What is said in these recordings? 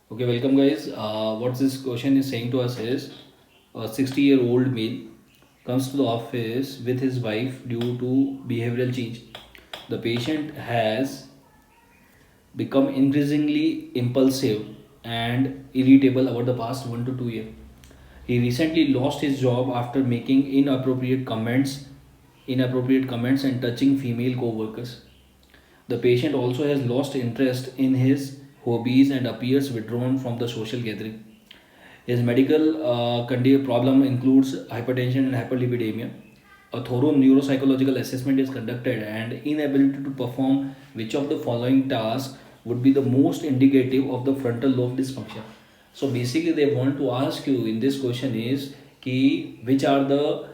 Okay, welcome guys. What this question is saying to us is a 60-year-old male comes to the office with his wife due to behavioral change. The patient has become increasingly impulsive and irritable over the past 1 to 2 years. He recently lost his job after making inappropriate comments and touching female co-workers. The patient also has lost interest in his hobbies and appears withdrawn from the social gathering. His medical problem includes hypertension and hyperlipidemia. A thorough neuropsychological assessment is conducted, and inability to perform which of the following tasks would be the most indicative of the frontal lobe dysfunction. So basically, they want to ask you in this question is ki which are the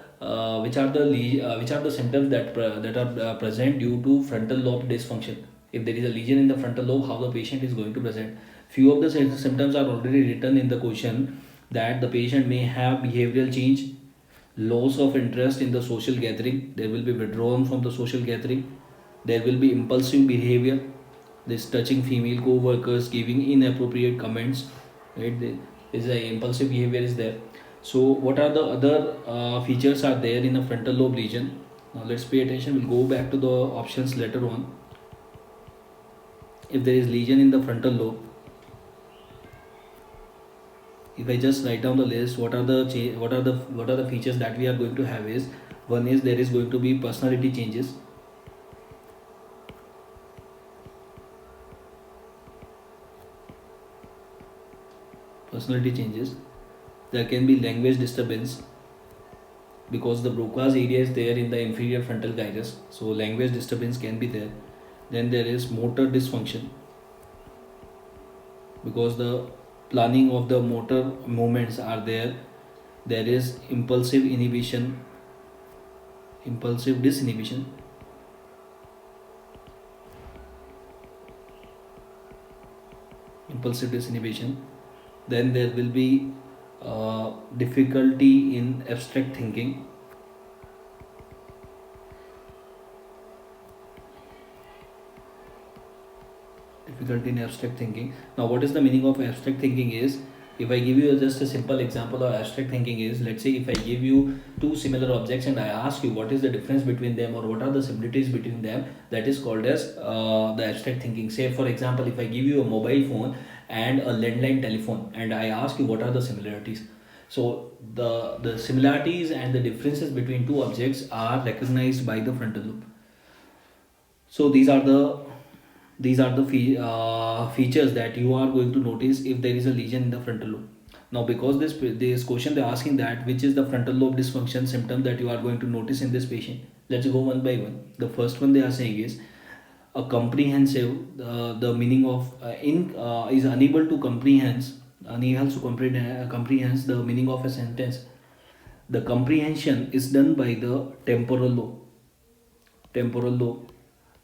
symptoms that are present due to frontal lobe dysfunction. If there is a lesion in the frontal lobe, how the patient is going to present. Few of the symptoms are already written in the question, that the patient may have behavioral change, loss of interest in the social gathering, there will be withdrawn from the social gathering, there will be impulsive behavior, this touching female co-workers, giving inappropriate comments, right? There is a impulsive behavior is there. So what are the other features are there in the frontal lobe region? Now let's pay attention. We'll go back to the options later on. If there is lesion in the frontal lobe, if I just write down the list, what are the features that we are going to have is, one is there is going to be personality changes. Personality changes. There can be language disturbance, because the Broca's area is there in the inferior frontal gyrus, so language disturbance can be there. Then there is motor dysfunction, because the planning of the motor movements are there. There is impulsive disinhibition. Impulsive disinhibition. Then there will be difficulty in abstract thinking. Difficulty in abstract thinking. Now what is the meaning of abstract thinking is, if I give you just a simple example of abstract thinking is, let's say if I give you two similar objects and I ask you what is the difference between them or what are the similarities between them, that is called as the abstract thinking. Say for example, if I give you a mobile phone and a landline telephone and I ask you what are the similarities, so the similarities and the differences between two objects are recognized by the frontal lobe. So these are the features that you are going to notice if there is a lesion in the frontal lobe. Now because this question they're asking that which is the frontal lobe dysfunction symptom that you are going to notice in this patient, let's go one by one. The first one they are saying is a comprehensive, the meaning of in is unable to comprehend the meaning of a sentence. The comprehension is done by the temporal lobe,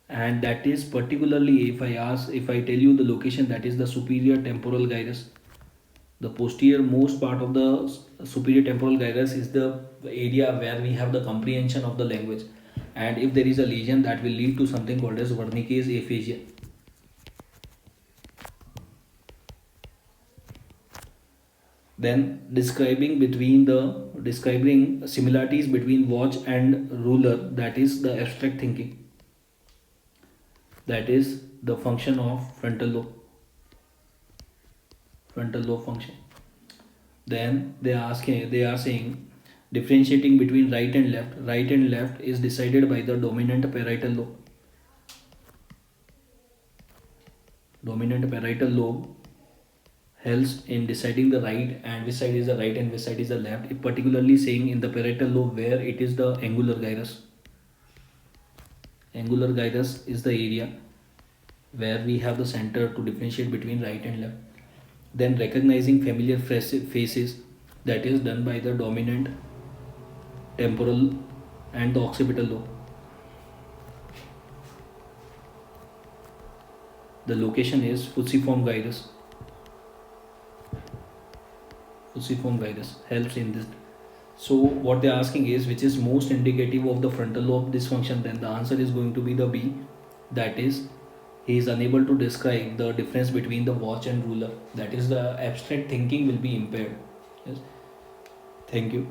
and that is particularly, if I tell you the location, that is the superior temporal gyrus. The posterior most part of the superior temporal gyrus is the area where we have the comprehension of the language, and if there is a lesion, that will lead to something called as Wernicke's aphasia. Then describing similarities between watch and ruler, that is the abstract thinking, that is the function of frontal lobe function. Then they are saying differentiating between right and left. Right and left is decided by the dominant parietal lobe. Dominant parietal lobe helps in deciding the right and which side is the right and which side is the left. It particularly saying in the parietal lobe where it is the angular gyrus. Angular gyrus is the area where we have the center to differentiate between right and left. Then recognizing familiar faces, that is done by the dominant temporal and the occipital lobe. The location is fusiform gyrus. Fusiform gyrus helps in this. So what they are asking is which is most indicative of the frontal lobe dysfunction, then the answer is going to be the B, that is he is unable to describe the difference between the watch and ruler. That is, the abstract thinking will be impaired. Yes. Thank you.